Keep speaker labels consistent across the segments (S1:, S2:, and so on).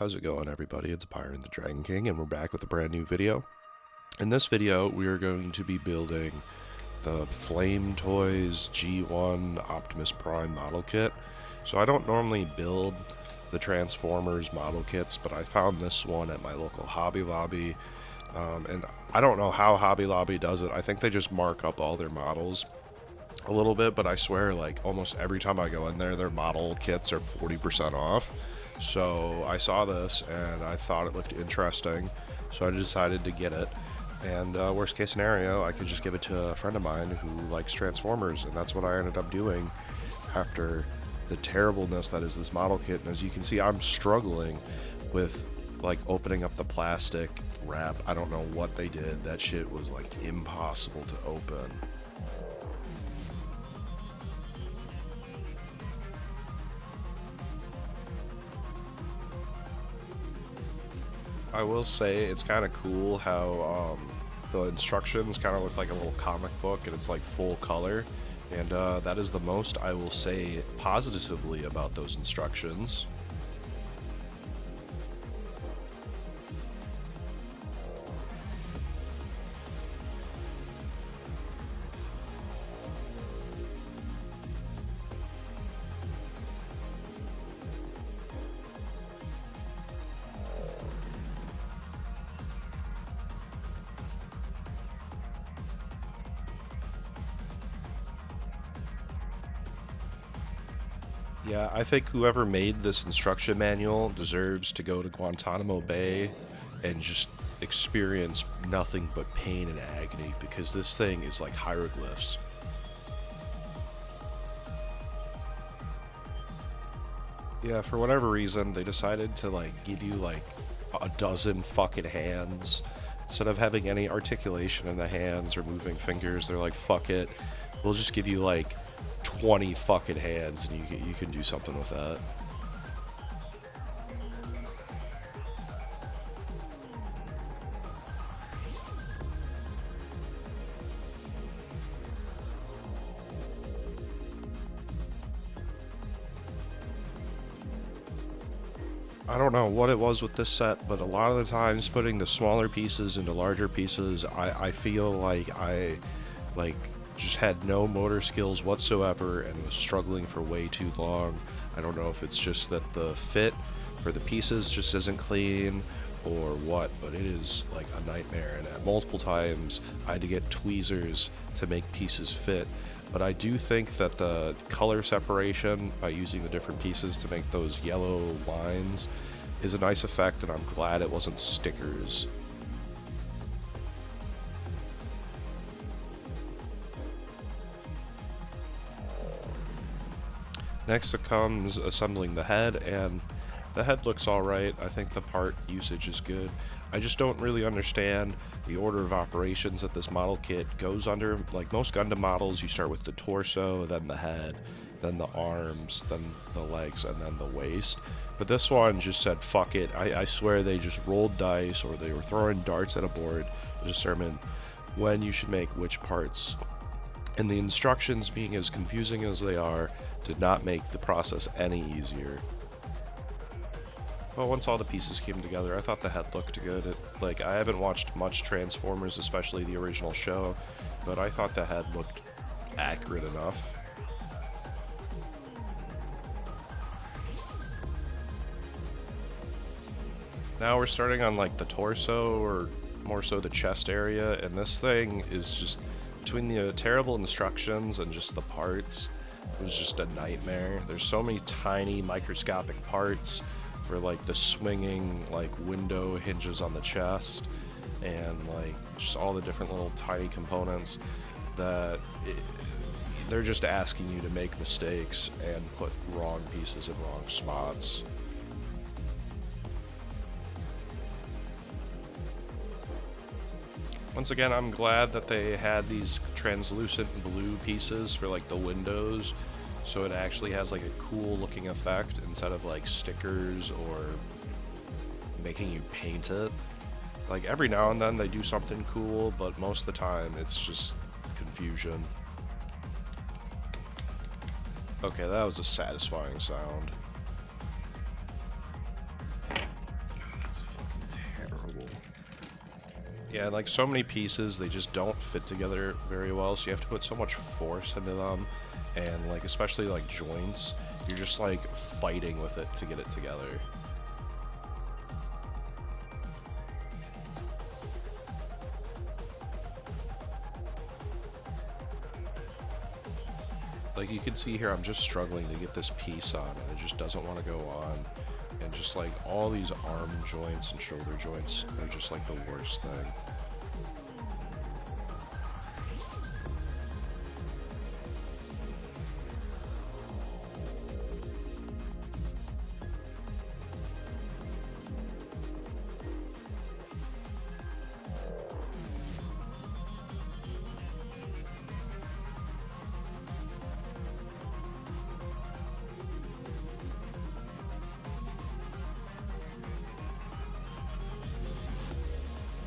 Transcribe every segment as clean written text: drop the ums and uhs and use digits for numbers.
S1: How's it going, everybody? It's Byron the Dragon King, and we're back with a brand new video. In this video, we are going to be building the Flame Toys G1 Optimus Prime model kit. So I don't normally build the Transformers model kits, but I found this one at my local Hobby Lobby. And I don't know how Hobby Lobby does it. I think they just mark up all their models a little bit, but I swear, like, almost every time I go in there, their model kits are 40% off. So I saw this and I thought it looked interesting, so I decided to get it. And worst case scenario, I could just give it to a friend of mine who likes Transformers, and that's what I ended up doing after the terribleness that is this model kit. And as you can see, I'm struggling with like opening up the plastic wrap. I don't know what they did. That shit was like impossible to open. I will say it's kind of cool how the instructions kind of look like a little comic book, and it's like full color, and that is the most I will say positively about those instructions. Yeah, I think whoever made this instruction manual deserves to go to Guantanamo Bay and just experience nothing but pain and agony, because this thing is like hieroglyphs. Yeah, for whatever reason, they decided to like give you like a dozen fucking hands. Instead of having any articulation in the hands or moving fingers, they're like, fuck it, we'll just give you like 20 fucking hands, and you can do something with that. I don't know what it was with this set, but a lot of the times putting the smaller pieces into larger pieces, I feel like I just had no motor skills whatsoever and was struggling for way too long. I don't know if it's just that the fit for the pieces just isn't clean or what, but it is like a nightmare, and at multiple times I had to get tweezers to make pieces fit. But I do think that the color separation by using the different pieces to make those yellow lines is a nice effect, and I'm glad it wasn't stickers. Next it comes assembling the head, and the head looks alright. I think the part usage is good. I just don't really understand the order of operations that this model kit goes under. Like most Gundam models, you start with the torso, then the head, then the arms, then the legs, and then the waist. But this one just said, fuck it. I swear they just rolled dice, or they were throwing darts at a board to determine when you should make which parts. And the instructions, being as confusing as they are, did not make the process any easier. But once all the pieces came together, I thought the head looked good. Like, I haven't watched much Transformers, especially the original show, but I thought the head looked accurate enough. Now we're starting on like the torso, or more so the chest area, and this thing is just, between the terrible instructions and just the parts, it was just a nightmare. There's so many tiny microscopic parts for like the swinging like window hinges on the chest, and like just all the different little tiny components that they're just asking you to make mistakes and put wrong pieces in wrong spots. Once again, I'm glad that they had these translucent blue pieces for like the windows, so it actually has like a cool looking effect instead of like stickers or making you paint it. Like every now and then they do something cool, but most of the time it's just confusion. Okay, that was a satisfying sound. Yeah, like so many pieces, they just don't fit together very well, so you have to put so much force into them, and like especially like joints, you're just like fighting with it to get it together. Like you can see here, I'm just struggling to get this piece on, and it just doesn't want to go on. And just like all these arm joints and shoulder joints are just like the worst thing.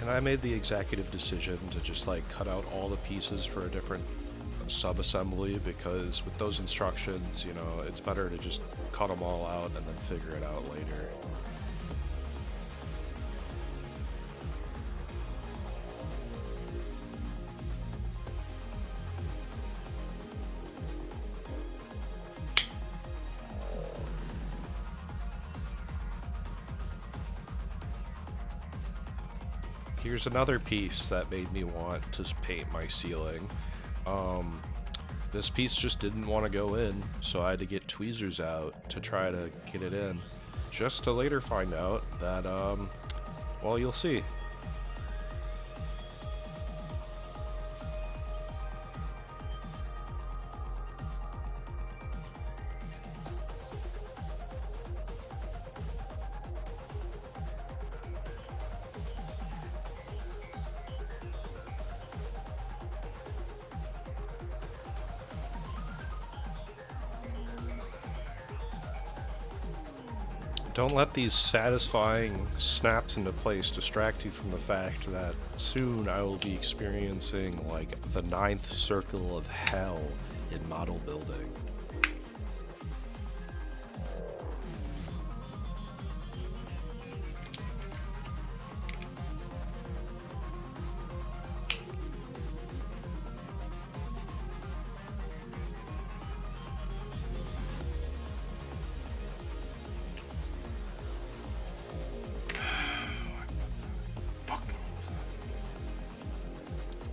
S1: And I made the executive decision to just like cut out all the pieces for a different sub-assembly, because with those instructions, you know, it's better to just cut them all out and then figure it out later. Here's another piece that made me want to paint my ceiling. This piece just didn't want to go in, so I had to get tweezers out to try to get it in, just to later find out that, well, you'll see. Don't let these satisfying snaps into place distract you from the fact that soon I will be experiencing like the 9th circle of hell in model building.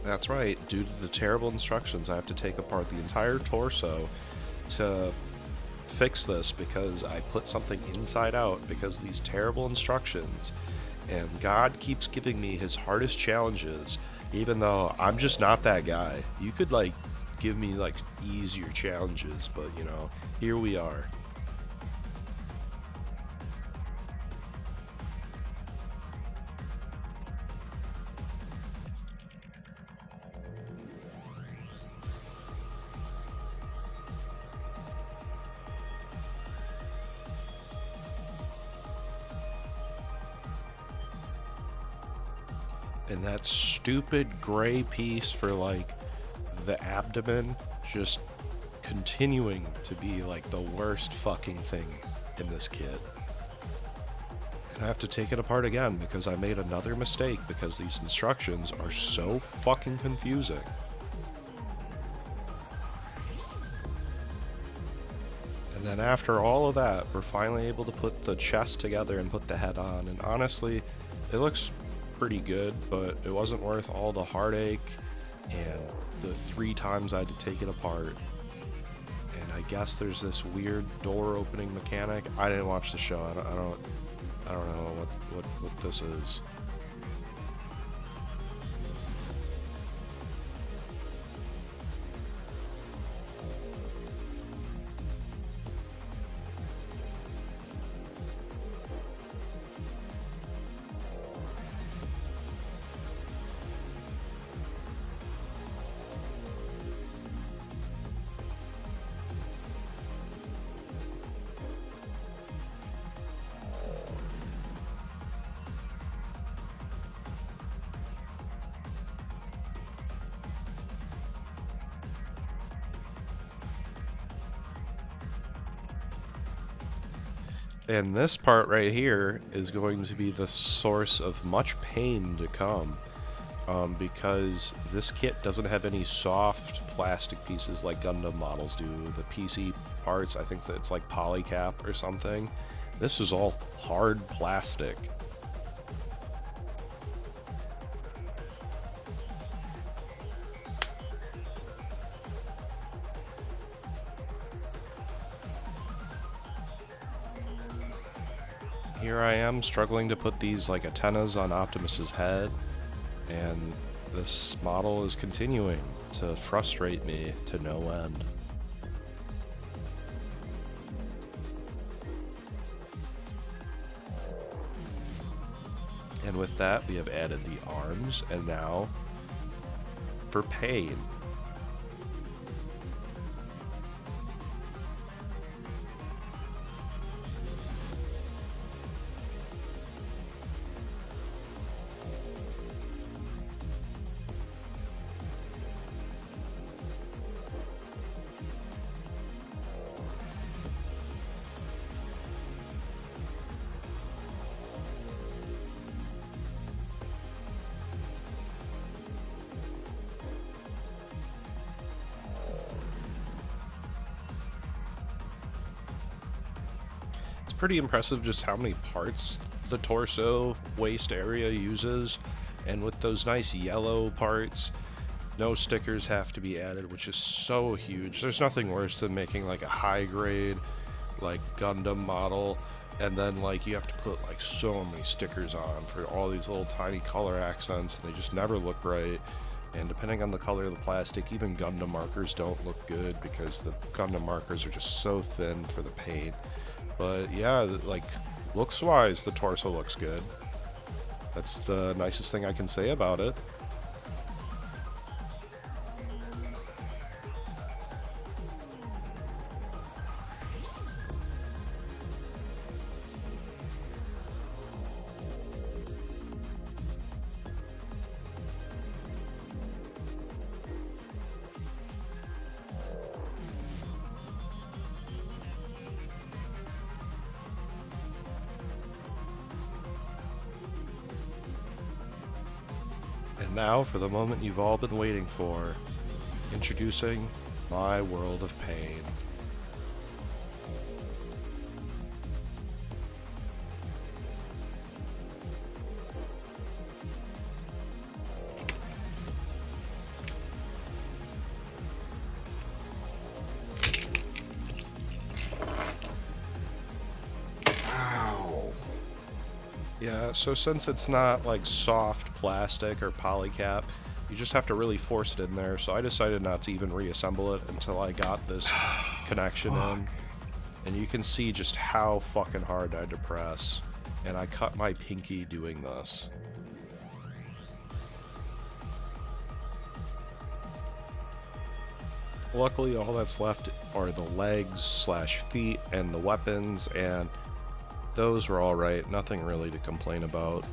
S1: That's right, due to the terrible instructions, I have to take apart the entire torso to fix this, because I put something inside out because of these terrible instructions. And God keeps giving me his hardest challenges, even though I'm just not that guy. You could like give me like easier challenges, but you know, here we are. And that stupid gray piece for like the abdomen just continuing to be like the worst fucking thing in this kit. And I have to take it apart again because I made another mistake, because these instructions are so fucking confusing. And then after all of that, we're finally able to put the chest together and put the head on. And honestly, it looks pretty good, but it wasn't worth all the heartache and the 3 times I had to take it apart. And I guess there's this weird door opening mechanic. I didn't watch the show. I don't know what this is. And this part right here is going to be the source of much pain to come, because this kit doesn't have any soft plastic pieces like Gundam models do. The PC parts, I think that it's like polycap or something. This is all hard plastic. Here I am struggling to put these like antennas on Optimus's head, and this model is continuing to frustrate me to no end. And with that, we have added the arms, and now for pain. Pretty impressive just how many parts the torso waist area uses, and with those nice yellow parts, no stickers have to be added, which is so huge. There's nothing worse than making like a high grade like Gundam model and then like you have to put like so many stickers on for all these little tiny color accents, and they just never look right. And depending on the color of the plastic, even Gundam markers don't look good because the Gundam markers are just so thin for the paint. But yeah, like, looks-wise, the torso looks good. That's the nicest thing I can say about it. And now for the moment you've all been waiting for. Introducing my world of pain. Yeah, so since it's not like soft plastic or polycap, you just have to really force it in there. So I decided not to even reassemble it until I got this connection in. And you can see just how fucking hard I had to press. And I cut my pinky doing this. Luckily, all that's left are the legs / feet and the weapons, and those were alright, nothing really to complain about.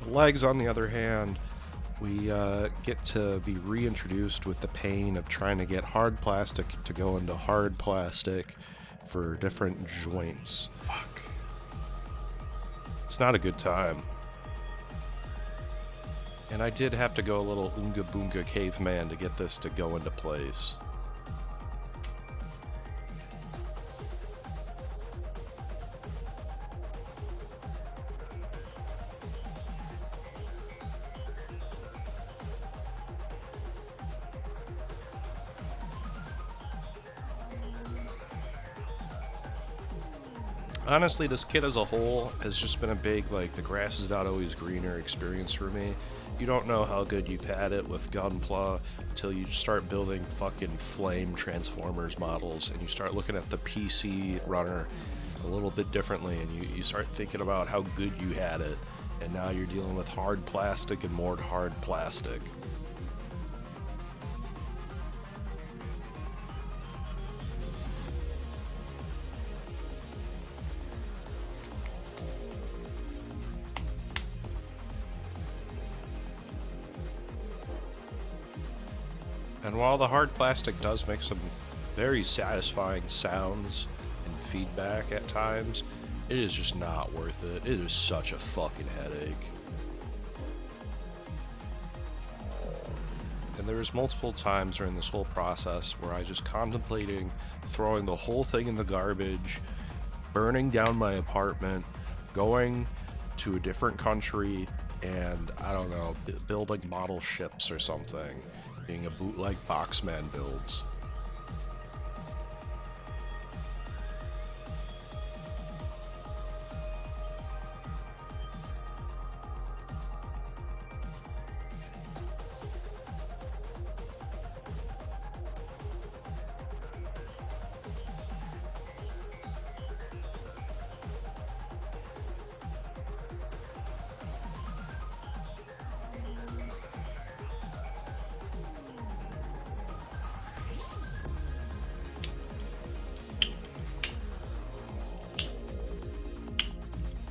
S1: Legs, on the other hand, we get to be reintroduced with the pain of trying to get hard plastic to go into hard plastic for different joints. Fuck. It's not a good time. And I did have to go a little Oonga Boonga caveman to get this to go into place. Honestly, this kit as a whole has just been a big, like, the grass is not always greener experience for me. You don't know how good you've had it with Gunpla until you start building fucking flame Transformers models and you start looking at the PC runner a little bit differently, and you start thinking about how good you had it, and now you're dealing with hard plastic and more hard plastic. And while the hard plastic does make some very satisfying sounds and feedback at times, it is just not worth it. It is such a fucking headache. And there was multiple times during this whole process where I just contemplating throwing the whole thing in the garbage, burning down my apartment, going to a different country, and I don't know, building model ships or something. Being a bootleg Boxman builds.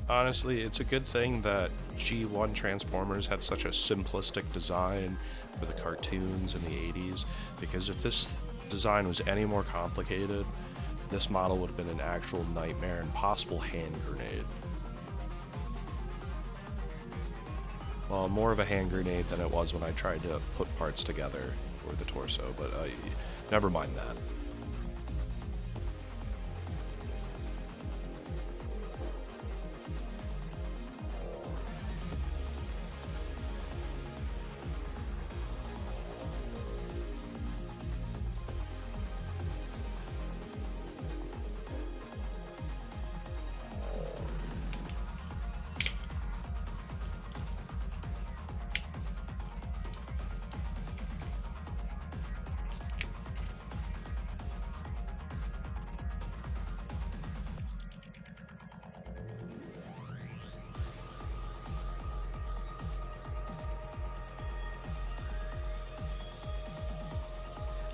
S1: Honestly, it's a good thing that G1 Transformers had such a simplistic design for the cartoons in the 80s, because if this design was any more complicated, this model would have been an actual nightmare and possible hand grenade. Well, more of a hand grenade than it was when I tried to put parts together for the torso, but never mind that.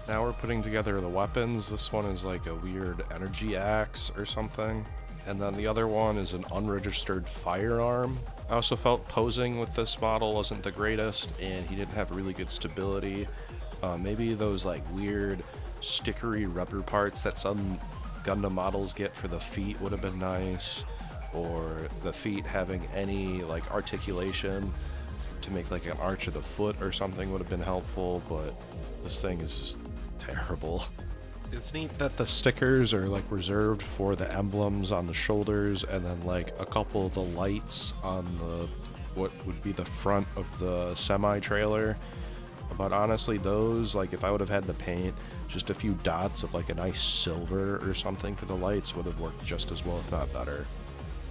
S1: Now we're putting together the weapons. This one is like a weird energy axe or something. And then the other one is an unregistered firearm. I also felt posing with this model wasn't the greatest, and he didn't have really good stability. Maybe those like weird stickery rubber parts that some Gundam models get for the feet would have been nice. Or the feet having any like articulation to make like an arch of the foot or something would have been helpful, but this thing is just terrible. It's neat that the stickers are like reserved for the emblems on the shoulders, and then like a couple of the lights on the what would be the front of the semi-trailer. But honestly, those, like, if I would have had the paint, just a few dots of like a nice silver or something for the lights would have worked just as well, if not better.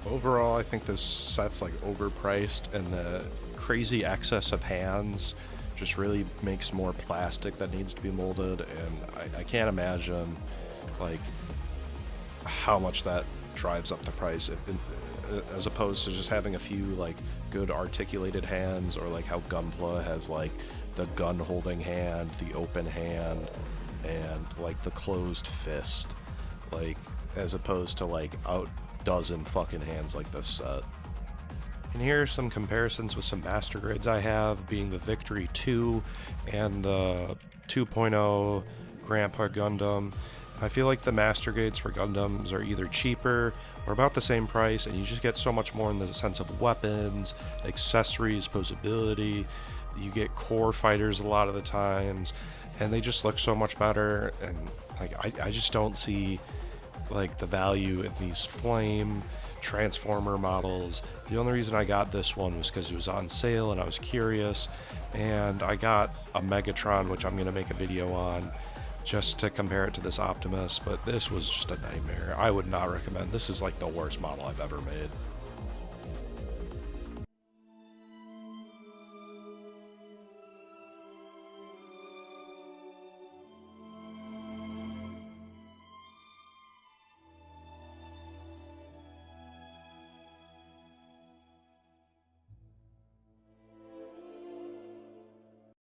S1: Overall, I think this set's like overpriced, and the crazy excess of hands just really makes more plastic that needs to be molded, and I can't imagine like how much that drives up the price as opposed to just having a few like good articulated hands, or like how Gunpla has like the gun holding hand, the open hand, and like the closed fist, like as opposed to like a dozen fucking hands like this set. And here are some comparisons with some master grades I have, being the Victory 2 and the 2.0 Grandpa Gundam. I feel like the master grades for Gundams are either cheaper or about the same price, and you just get so much more in the sense of weapons, accessories, posability, You get core fighters a lot of the times, and they just look so much better. And like I just don't see like the value in these flame transformer models. The only reason I got this one was because it was on sale and I was curious, and I got a Megatron, which I'm going to make a video on just to compare it to this Optimus, but this was just a nightmare. I would not recommend. This is like the worst model I've ever made.